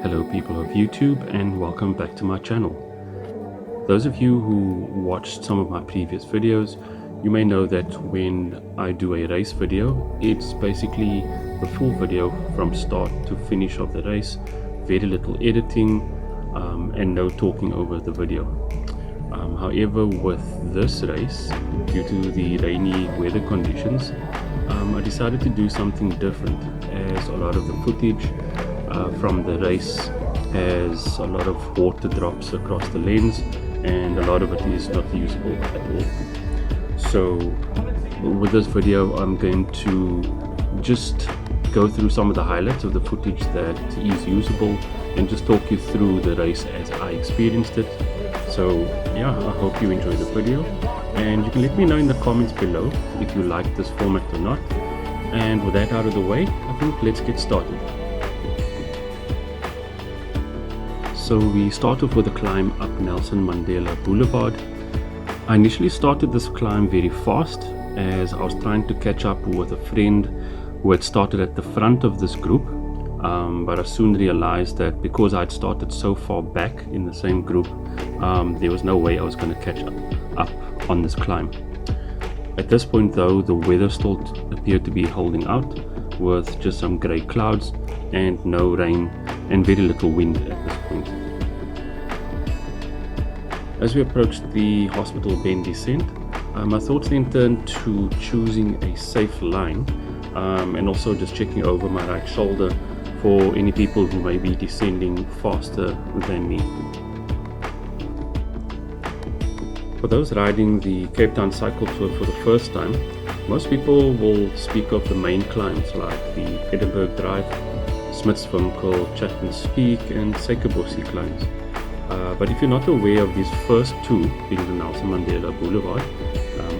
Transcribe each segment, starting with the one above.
Hello people of YouTube and welcome back to my channel. Those of you who watched some of my previous videos, you may know that when I do a race video, it's basically the full video from start to finish of the race, very little editing and no talking over the video. However, with this race, due to the rainy weather conditions, I decided to do something different, as a lot of the footage from the race has a lot of water drops across the lens and a lot of it is not usable at all. So with this video I'm going to just go through some of the highlights of the footage that is usable and just talk you through the race as I experienced it. So yeah, I hope you enjoy the video and you can let me know in the comments below if you like this format or not. And with that out of the way, I think let's get started. So we start off with a climb up Nelson Mandela Boulevard. I initially started this climb very fast as I was trying to catch up with a friend who had started at the front of this group, but I soon realized that because I'd started so far back in the same group, there was no way I was going to catch up on this climb. At this point though, the weather still appeared to be holding out with just some grey clouds and no rain and very little wind at this point. As we approached the Hospital Bend descent, my thoughts then turned to choosing a safe line and also just checking over my right shoulder for any people who may be descending faster than me. For those riding the Cape Town cycle tour for the first time, most people will speak of the main climbs like the Edinburgh Drive, Smithswinkel, Chapman's Peak and Sekerbossie climbs. But if you're not aware of these first two, being the Nelson Mandela Boulevard,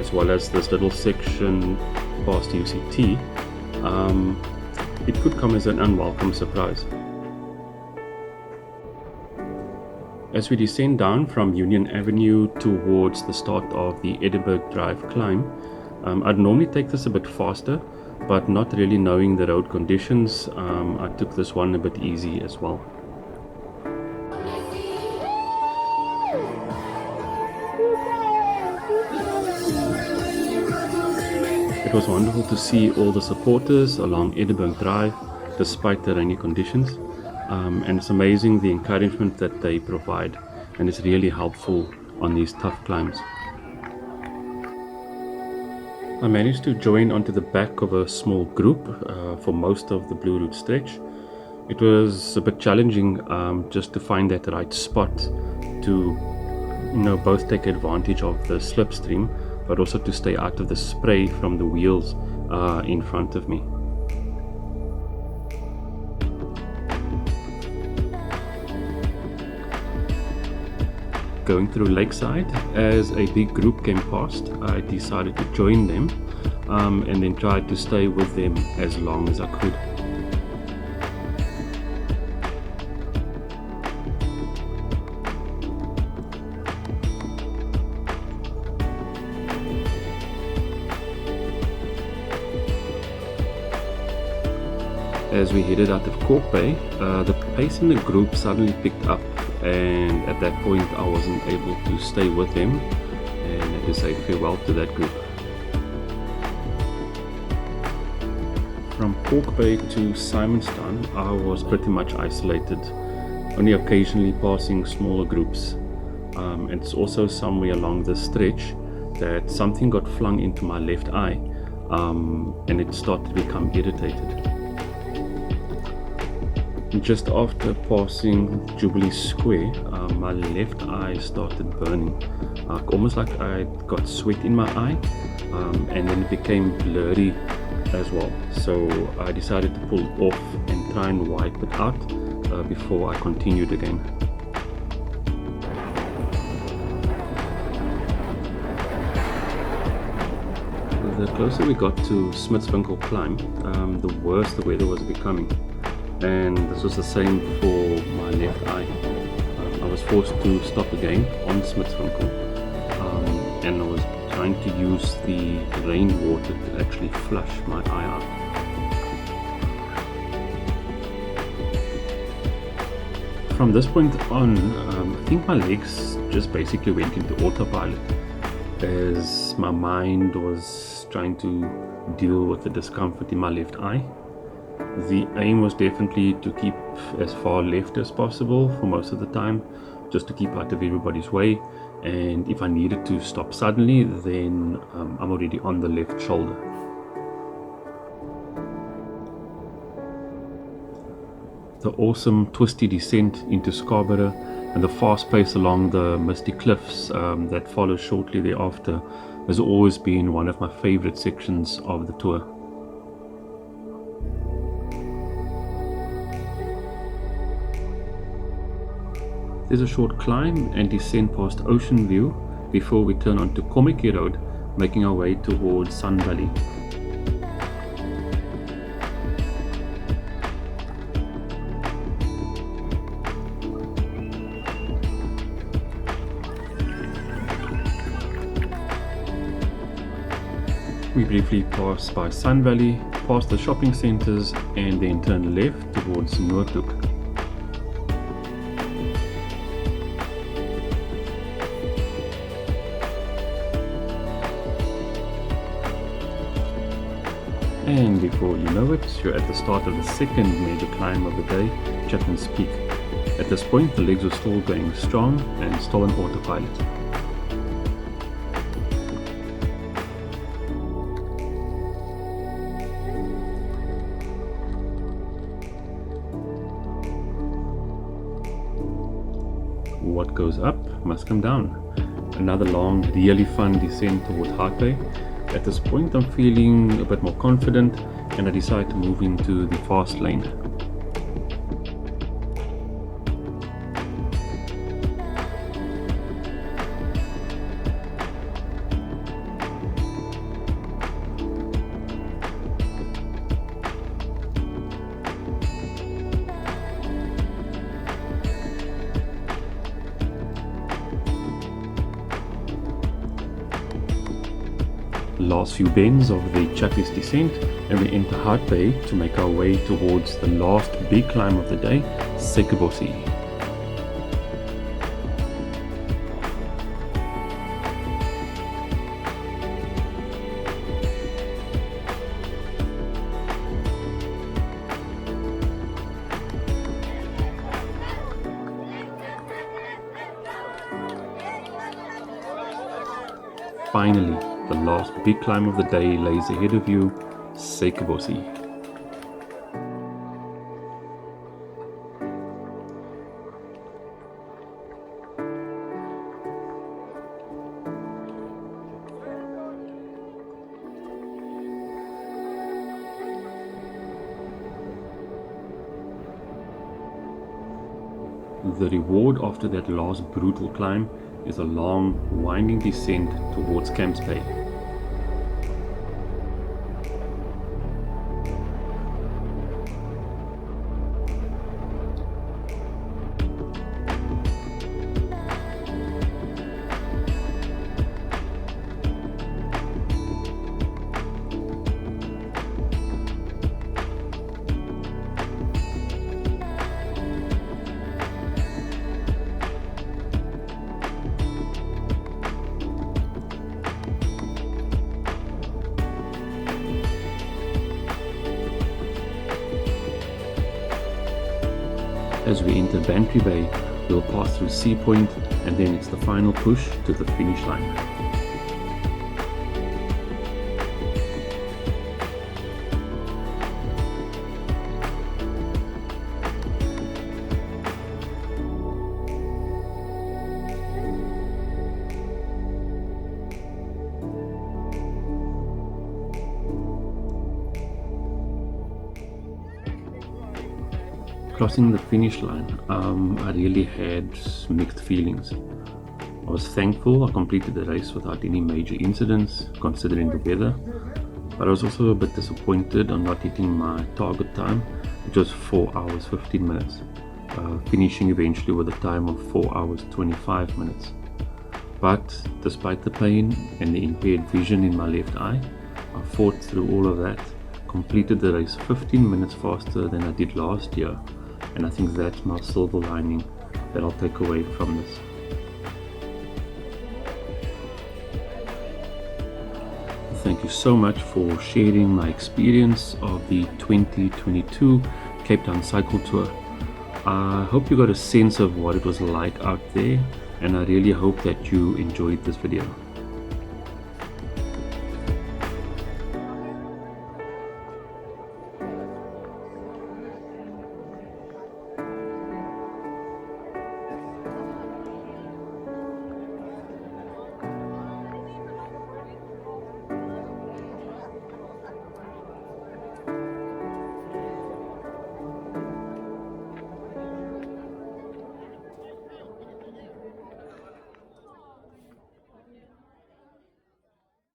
as well as this little section past UCT, it could come as an unwelcome surprise. As we descend down from Union Avenue towards the start of the Edinburgh Drive climb, I'd normally take this a bit faster, but not really knowing the road conditions, I took this one a bit easy as well. It was wonderful to see all the supporters along Edinburgh Drive despite the rainy conditions, and it's amazing the encouragement that they provide, and it's really helpful on these tough climbs. I managed to join onto the back of a small group for most of the Blue Route stretch. It was a bit challenging just to find that right spot to both take advantage of the slipstream but also to stay out of the spray from the wheels in front of me. Going through Lakeside, as a big group came past, I decided to join them and then tried to stay with them as long as I could. As we headed out of Cork Bay, the pace in the group suddenly picked up, and at that point I wasn't able to stay with them and I had to say farewell to that group. From Cork Bay to Simonstown, I was pretty much isolated, only occasionally passing smaller groups. And it's also somewhere along this stretch that something got flung into my left eye and it started to become irritated. Just after passing Jubilee Square, my left eye started burning, almost like I got sweat in my eye, and then it became blurry as well. So I decided to pull off and try and wipe it out before I continued again. The closer we got to Smithswinkel climb, the worse the weather was becoming. And this was the same for my left eye. I was forced to stop again on Smithswinkel, and I was trying to use the rainwater to actually flush my eye out. From this point on, I think my legs just basically went into autopilot as my mind was trying to deal with the discomfort in my left eye. The aim was definitely to keep as far left as possible for most of the time, just to keep out of everybody's way, and if I needed to stop suddenly, then I'm already on the left shoulder. The awesome twisty descent into Scarborough and the fast pace along the misty cliffs that follows shortly thereafter has always been one of my favorite sections of the tour. There's a short climb and descent past Ocean View before we turn onto Kommetjie Road, making our way towards Sun Valley. We briefly pass by Sun Valley, past the shopping centres, and then turn left towards Noordhoek. And before you know it, you're at the start of the second major climb of the day, Chapman's Peak. At this point, the legs were still going strong and still on autopilot. What goes up must come down. Another long, really fun descent toward Hart Bay. At this point I'm feeling a bit more confident and I decide to move into the fast lane. Last few bends of the Chappies descent and we enter Hart Bay to make our way towards the last big climb of the day, Sekebossie. Finally, the last big climb of the day lays ahead of you, Sekebossie. The reward after that last brutal climb is a long, winding descent towards Camps Bay. As we enter Bantry Bay, we'll pass through Sea Point and then it's the final push to the finish line. Crossing the finish line, I really had mixed feelings. I was thankful I completed the race without any major incidents, considering the weather, but I was also a bit disappointed on not hitting my target time, which was 4 hours 15 minutes, finishing eventually with a time of 4 hours 25 minutes. But despite the pain and the impaired vision in my left eye, I fought through all of that, completed the race 15 minutes faster than I did last year, and I think that's my silver lining that I'll take away from this. Thank you so much for sharing my experience of the 2022 Cape Town Cycle Tour. I hope you got a sense of what it was like out there, and I really hope that you enjoyed this video.